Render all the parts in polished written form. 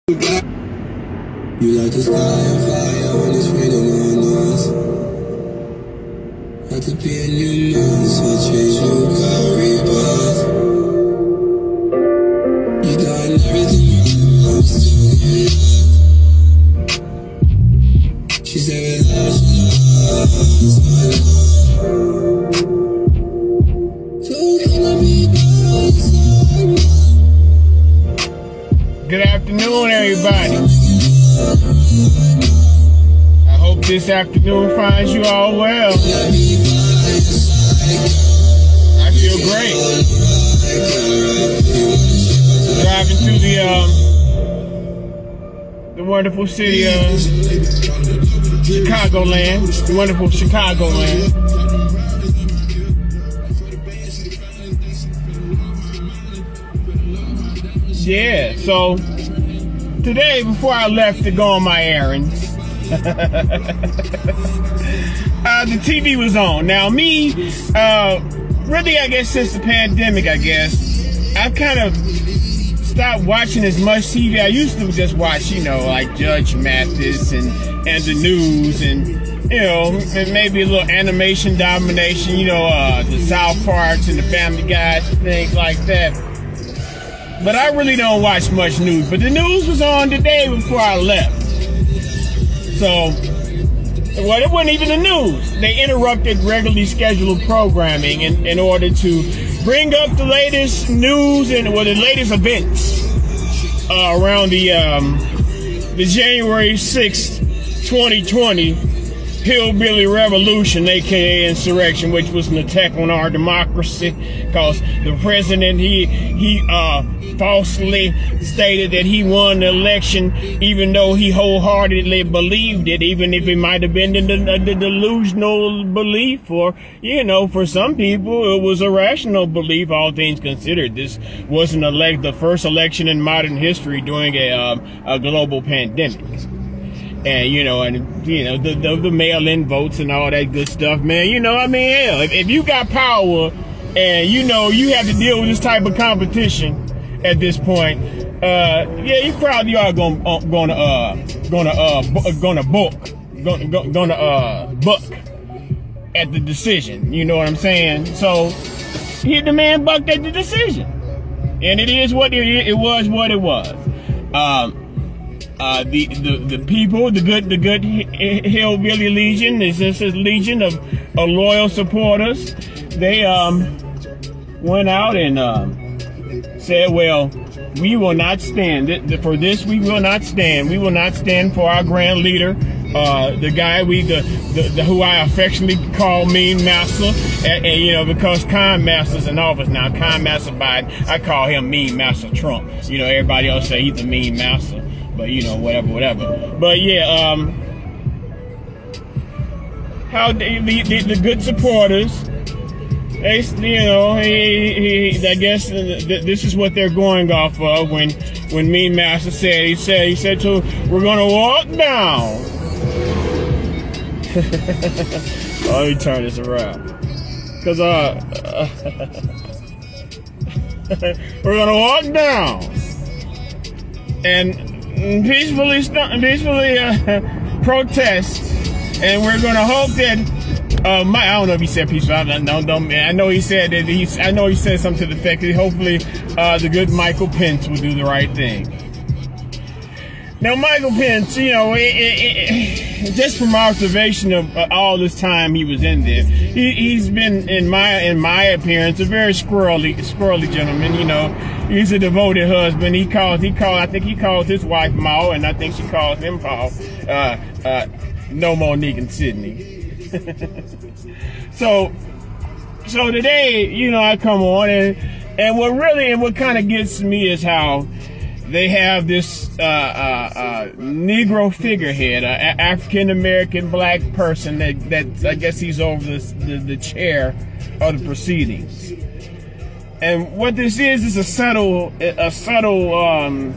You like the sky on fire when it's raining on us. Had to be a new man, so I changed new car rebirth. You done everything right, I'm still here. She said without you, so can I be by Good afternoon, everybody. I hope this afternoon finds you all well. I feel great. Driving through the wonderful city of Chicagoland, the wonderful Chicagoland. Yeah, so today, before I left to go on my errands, the TV was on. Now me, really I guess since the pandemic, I kind of stopped watching as much TV. I used to just watch, you know, like Judge Mathis and the news and, you know, maybe a little animation domination, you know, the South Parks and the Family Guys, things like that. But I really don't watch much news. But the news was on today before I left. So, well, it wasn't even the news. They interrupted regularly scheduled programming in order to bring up the latest news and the latest events around the January 6th, 2020 Hillbilly Revolution, aka Insurrection, which was an attack on our democracy, because the president he falsely stated that he won the election, even though he wholeheartedly believed it, even if it might have been the delusional belief, or, you know, for some people it was a rational belief. All things considered, this wasn't the first election in modern history during a global pandemic. And, you know, the mail-in votes and all that good stuff, man. You know, I mean, hell, if you got power and, you know, you have to deal with this type of competition at this point, yeah, you probably are gonna buck at the decision. You know what I'm saying? So, the man bucked at the decision. And it is what it was. The people, the good Hillbilly Legion, this is legion of loyal supporters. They went out and said, well, we will not stand for this. We will not stand. We will not stand for our grand leader, the guy who I affectionately call Mean Master, and you know, because Con Master's in office now. Con Master Biden, I call him Mean Master Trump. You know, everybody else say he's a mean master. But, you know, whatever. But, yeah, how the good supporters, they, you know, I guess this is what they're going off of when Mean Master said, he said to, we're going to walk down. Let me turn this around. Because, we're going to walk down. And peacefully protest, and we're going to hope that I don't know if he said peaceful. I know he said that I know he said something to the effect that hopefully the good Michael Pence will do the right thing. Now, Michael Pence, you know, just from observation of all this time he was in there, he's been, in my appearance, a very squirrely gentleman. You know, he's a devoted husband. I think he calls his wife Ma, and I think she calls him Paul. No Monique and Sydney. So today, you know, I come on and what kind of gets me is how they have this Negro figurehead, an African-American black person that I guess he's over the chair of the proceedings. And what this is a subtle, and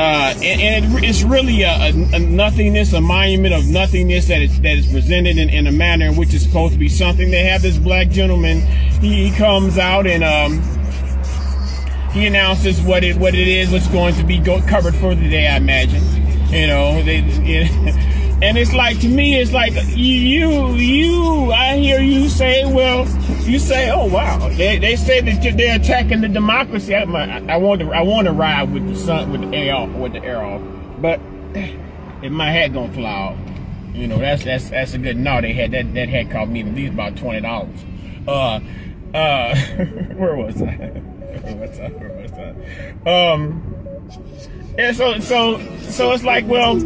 it's really a nothingness, a monument of nothingness that is presented in a manner in which it's supposed to be something. They have this black gentleman. He comes out and he announces what it is, what's going to be covered for the day, I imagine. You know, and it's like, to me, it's like I hear you say, well, you say, oh wow, they say that they're attacking the democracy. I want to ride with the sun, with the air off, but if my hat gonna fly off, you know, that's a good no. They had that hat cost me at least about $20. Where was I? Yeah, so it's like, well,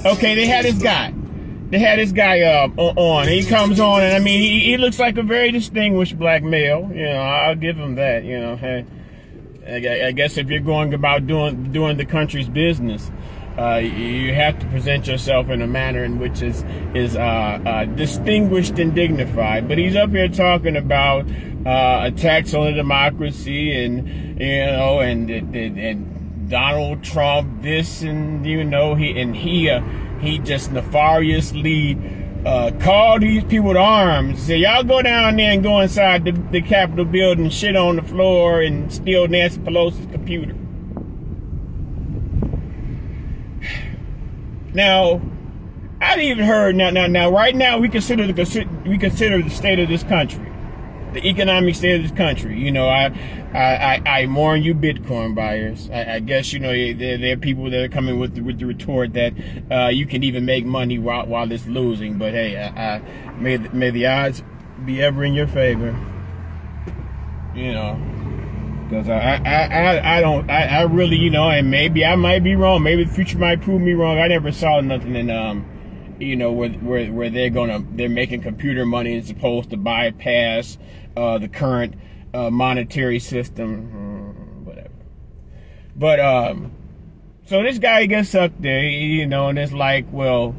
okay, they had this guy on. He comes on, and I mean, he looks like a very distinguished black male. You know, I'll give him that. You know, hey, I guess if you're going about doing the country's business, you have to present yourself in a manner in which is distinguished and dignified. But he's up here talking about attacks on the democracy, and you know, and Donald Trump this, and you know, he just nefariously called these people to arms. Say, y'all go down there and go inside the Capitol building, shit on the floor, and steal Nancy Pelosi's computer. Now, I've even heard now. Right now, we consider the state of this country, the economic state of this country. You know, I warn you, Bitcoin buyers. I guess, you know, there are people that are coming with the retort that you can even make money while it's losing. But hey, may the odds be ever in your favor. You know, because I really, you know, and maybe I might be wrong. Maybe the future might prove me wrong. I never saw nothing in you know, where they're making computer money and supposed to bypass the current monetary system, whatever. But so this guy gets up there, you know, and it's like, well,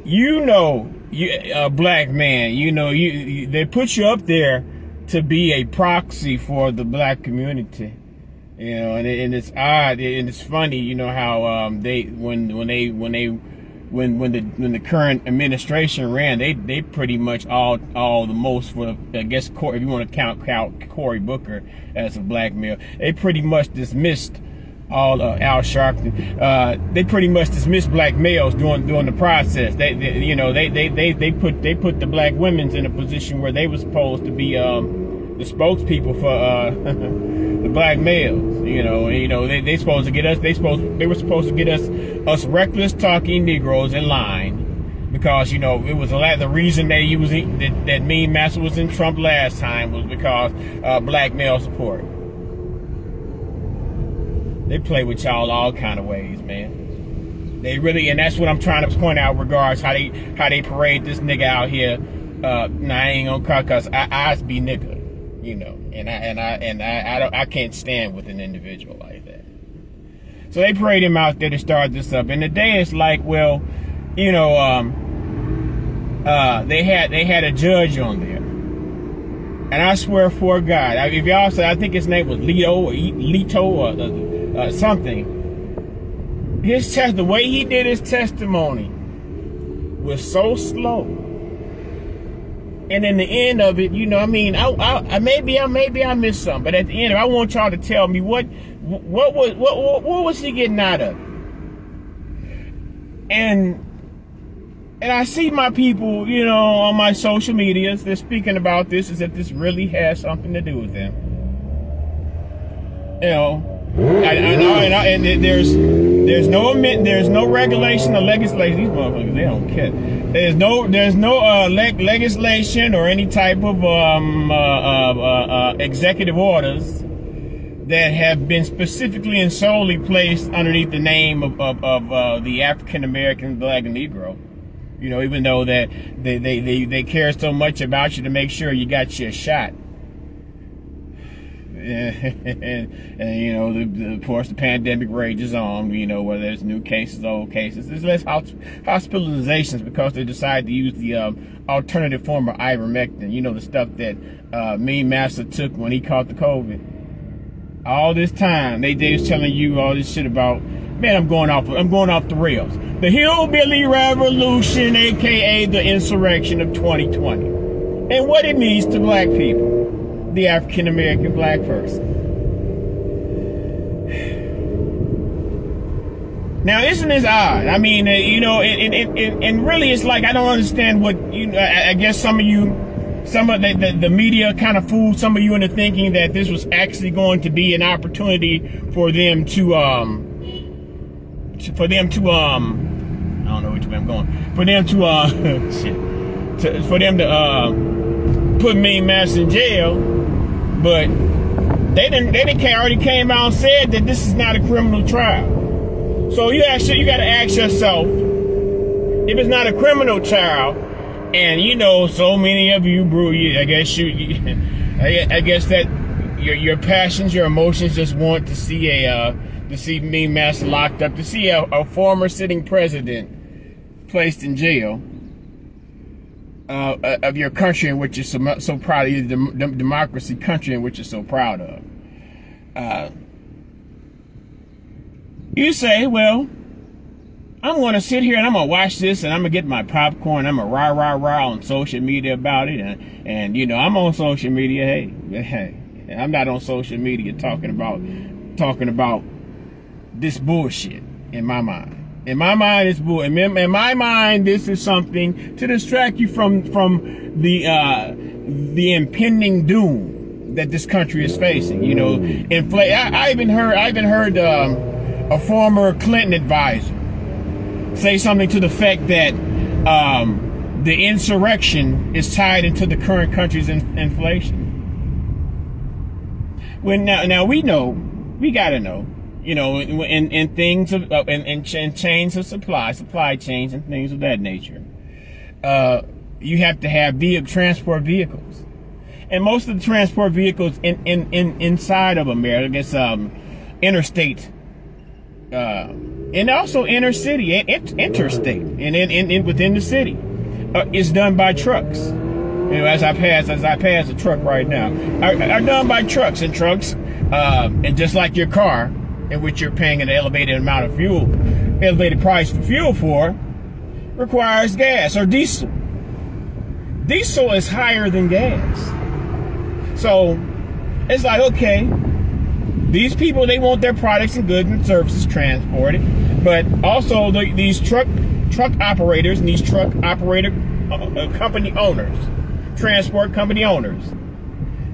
you know, a black man, you know, they put you up there to be a proxy for the black community, you know, and it's odd and it's funny, you know, how when the current administration ran, they pretty much all the most for, I guess, if you want to count Cory Booker as a black male, they pretty much dismissed all Al Sharpton. They pretty much dismissed black males during the process. They you know, they put the black women's in a position where they were supposed to be the spokespeople for the black males. You know, they supposed to get us. They were supposed to get us reckless talking Negroes in line, because, you know, it was the reason that Mean Master was in Trump last time was because black male support. They play with y'all all kind of ways, man. They really, and that's what I'm trying to point out regards how they parade this nigga out here. Now I ain't gonna cry, cause I be nigga, you know, and I can't stand with an individual like that. So they parade him out there to start this up, and today it's like, well, you know, they had a judge on there. And I swear for God, if y'all say, I think his name was Leto or something. The way he did his testimony was so slow. And in the end of it, you know, I mean, maybe I missed something, but at the end, I want y'all to tell me what was he getting out of it? And I see my people, you know, on my social medias, they're speaking about this as if this really has something to do with them. You know, and there's no regulation or legislation. These motherfuckers, they don't care. There's no legislation or any type of executive orders that have been specifically and solely placed underneath the name of the African American Black Negro. You know, even though that they care so much about you to make sure you got your shot. And you know, of course, the pandemic rages on. You know, whether there's new cases, old cases, there's less hospitalizations because they decide to use the alternative form of ivermectin. You know, the stuff that Mean Master took when he caught the COVID. All this time, they was telling you all this shit about. Man, I'm going off the rails. The Hillbilly Revolution, aka the Insurrection of 2020, and what it means to black people, the African American black person. Now, isn't this odd? I mean, you know, and really, it's like I don't understand what I guess some of the media kind of fooled some of you into thinking that this was actually going to be an opportunity for them to I don't know which way I'm going. For them to put Mean Master in jail, but they already came out and said that this is not a criminal trial. So you got to ask yourself, if it's not a criminal trial, and you know, so many of you, bro, I guess that your passions, your emotions just want to see Mean Master locked up, to see a former sitting president placed in jail of your country in which you're so proud of, the democracy country in which you're so proud of. You say, well, I'm going to sit here and I'm going to watch this and I'm going to get my popcorn. I'm going to rah on social media about it. And you know, I'm on social media. Hey, I'm not on social media talking about this bullshit in my mind. In my mind, it's bull. In my mind, this is something to distract you from the impending doom that this country is facing. You know, I even heard a former Clinton advisor say something to the effect that the insurrection is tied into the current country's inflation. When now we gotta know. You know, in things of in chains of supply chains and things of that nature, you have to have transport vehicles, and most of the transport vehicles inside of America, it's interstate, and also inner city and interstate, and within the city, is done by trucks. You know, as I pass a truck right now, are done by trucks, and and just like your car, in which you're paying an elevated price for fuel for, requires gas or diesel. Diesel is higher than gas. So it's like, okay, these people, they want their products and goods and services transported, but also these truck operators and these truck operator company owners, transport company owners,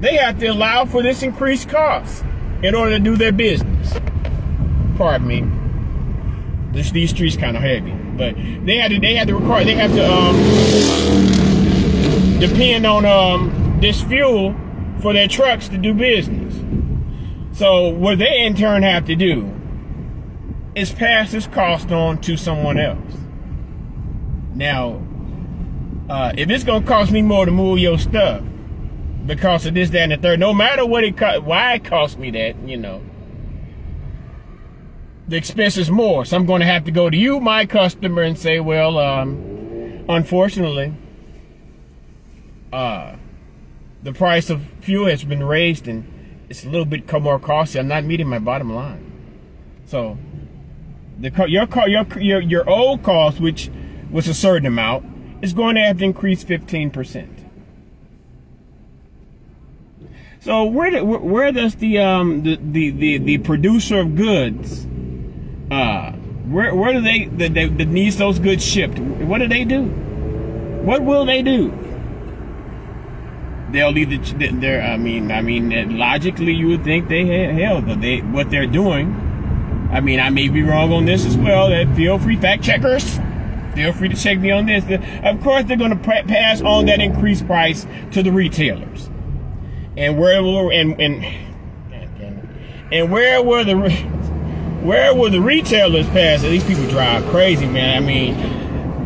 they have to allow for this increased cost in order to do their business. Pardon me. These streets kind of heavy, but they have to depend on this fuel for their trucks to do business. So what they in turn have to do is pass this cost on to someone else. Now, if it's gonna cost me more to move your stuff because of this, that, and the third, no matter what why it costs me that, you know, the expense is more. So I'm going to have to go to you, my customer, and say, well, unfortunately, the price of fuel has been raised and it's a little bit more costly. I'm not meeting my bottom line. So your old cost, which was a certain amount, is going to have to increase 15%. So where does the producer of goods, where do they that needs those goods shipped? What do they do? What will they do? They'll either logically you would think what they're doing. I mean, I may be wrong on this as well. Feel free, fact checkers. Feel free to check me on this. Of course, they're going to pass on that increased price to the retailers. And where will the retailers pass it? These people drive crazy, man. I mean,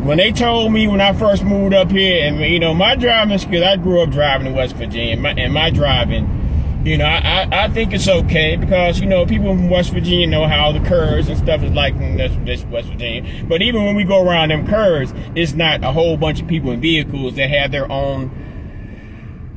when they told me when I first moved up here, and you know, my driving skills, I grew up driving in West Virginia, and my driving, you know, I think it's okay because, you know, people from West Virginia know how the curves and stuff is like in this West Virginia. But even when we go around them curves, it's not a whole bunch of people in vehicles that have their own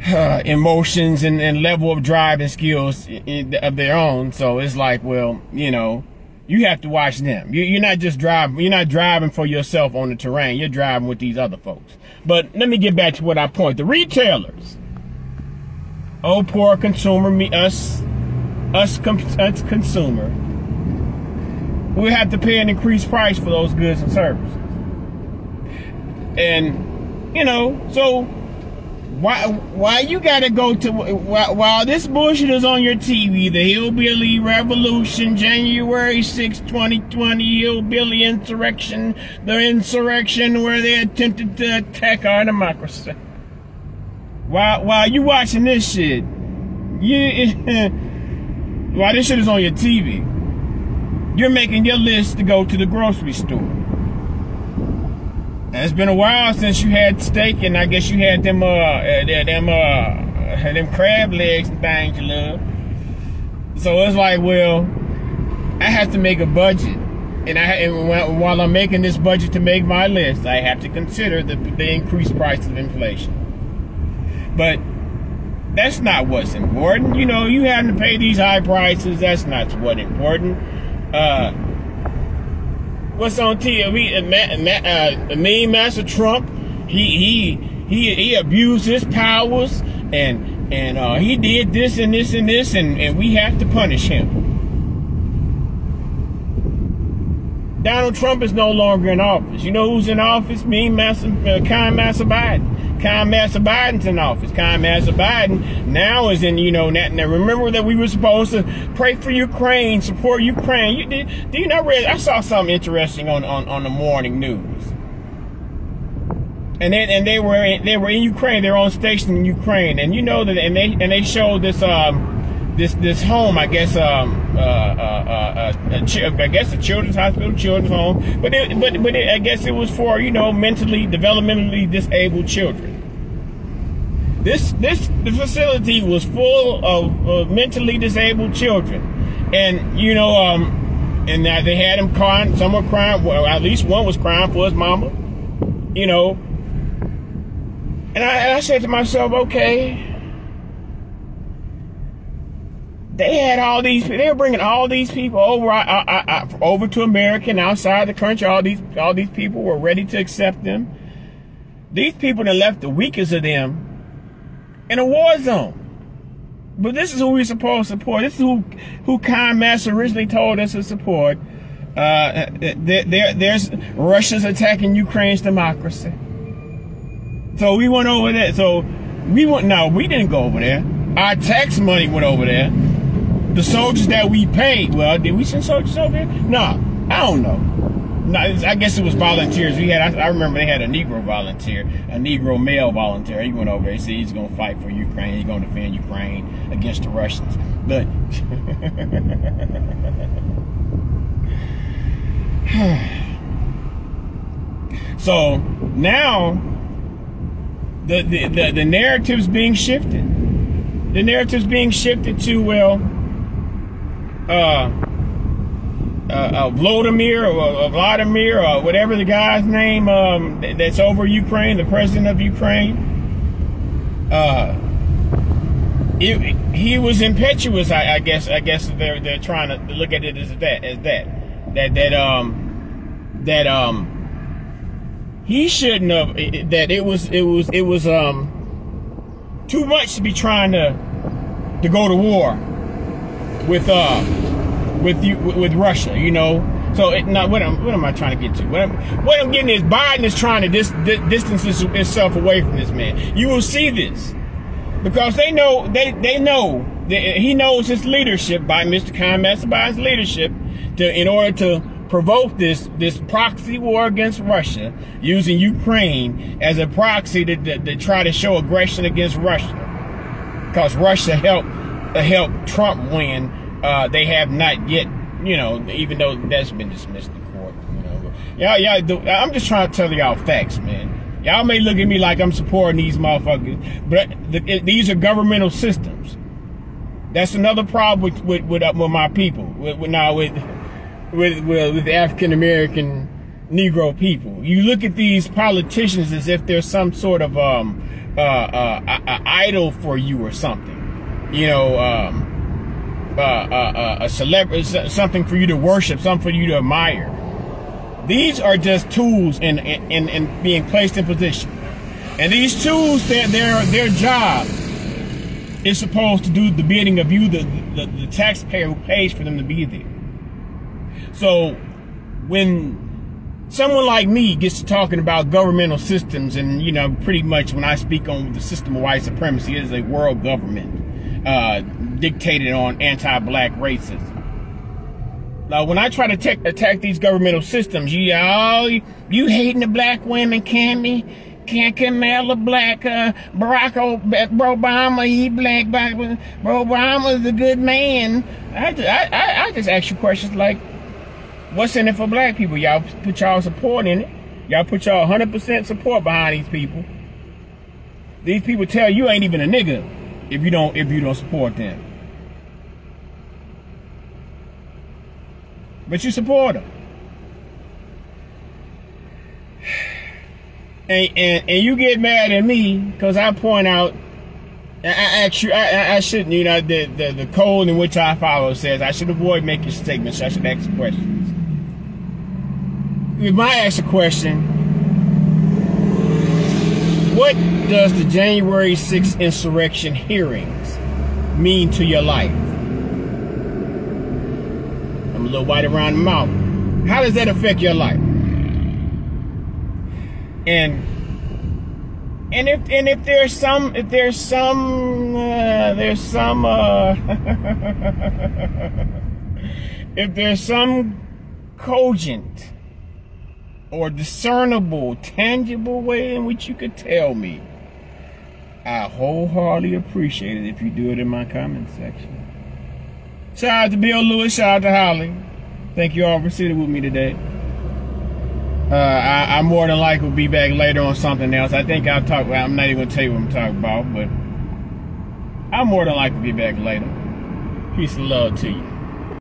emotions and level of driving skills of their own. So it's like, well, you know, you have to watch them. You're not just driving. You're not driving for yourself on the terrain. You're driving with these other folks. But let me get back to what I point. The retailers. Oh, poor consumer, us consumer. we'll have to pay an increased price for those goods and services. And, you know, so why you gotta go to, while this bullshit is on your TV, the Hillbilly Revolution, January 6, 2020, Hillbilly Insurrection, the insurrection where they attempted to attack our democracy. While you watching this shit, while this shit is on your TV, you're making your list to go to the grocery store. And it's been a while since you had steak, and I guess you had them crab legs and things you love. So it's like, well, I have to make a budget, and while I'm making this budget to make my list, I have to consider the increased price of inflation. But that's not what's important. You know, you having to pay these high prices, that's not what's important. What's on TV? Mean Master Trump, he abused his powers, and he did this and this and this, and we have to punish him. Donald Trump is no longer in office. You know who's in office? Kind Master Biden. Kind Master Biden's in office. Kind Master Biden now is in, you know, now remember that we were supposed to pray for Ukraine, support Ukraine. Do you not read? I saw something interesting on the morning news. And they were in Ukraine. They were on station in Ukraine, and you know that, and they showed this home, I guess, I guess a children's hospital, children's home, but I guess it was for, you know, developmentally disabled children. The facility was full of mentally disabled children, and you know, and they had them crying. Some were crying. Well, at least one was crying for his mama, you know. And I said to myself, okay. They were bringing all these people over to America and outside the country. All these people were ready to accept them. These people that left the weakest of them in a war zone. But this is who we're supposed to support. This is who Kind Master originally told us to support. There's Russia's attacking Ukraine's democracy. So we went over there. We didn't go over there. Our tax money went over there. The soldiers that we paid, well, did we send soldiers over there? No, I don't know. No, I guess it was volunteers. I remember they had a Negro volunteer, a Negro male volunteer. He went over there. He said he's going to fight for Ukraine. He's going to defend Ukraine against the Russians. But so now the narrative's being shifted. The narrative's being shifted to, well, Vladimir or whatever the guy's name that's over Ukraine, the president of Ukraine. He was impetuous. I guess they're trying to look at it as that he shouldn't have. That it was too much to be trying to go to war with Russia, you know. So what am I trying to get to? What I'm getting is Biden is trying to distance himself away from this man. You will see this because they know he knows his leadership by Mr. Kind Master Biden's leadership in order to provoke this proxy war against Russia, using Ukraine as a proxy to try to show aggression against Russia, because Russia helped Trump win. They have not yet, you know, even though that's been dismissed in court, you know. I'm just trying to tell y'all facts, man. Y'all may look at me like I'm supporting these motherfuckers, but these are governmental systems. That's another problem with my people, with the African American Negro people. You look at these politicians as if they're some sort of idol for you or something, you know. A celebrity, something for you to worship, something for you to admire. These are just tools in being placed in position. And these tools, their job is supposed to do the bidding of you, the taxpayer who pays for them to be there. So when someone like me gets to talking about governmental systems, and you know, pretty much when I speak on the system of white supremacy, it is a world government dictated on anti-black racism. Now, when I try to attack these governmental systems, you hating the black women, can't smell the black Barack Obama, he black, Barack Obama's a good man. I just ask you questions like, what's in it for black people? Y'all put y'all support in it. Y'all put y'all 100% support behind these people. These people tell you ain't even a nigga if you don't support them. But you support them. And you get mad at me because I point out, I shouldn't, you know, the code in which I follow says I should avoid making statements. I should ask questions. If I ask a question, what does the January 6th insurrection hearings mean to your life? I'm a little white around the mouth. How does that affect your life? And if there's some cogent or discernible, tangible way in which you could tell me, I wholeheartedly appreciate it if you do it in my comment section. Shout out to Bill Lewis, shout out to Holly. Thank you all for sitting with me today. I more than likely will be back later on something else. I think I'll talk about, I'm not even going to tell you what I'm talking about, but I'll more than likely be back later. Peace and love to you.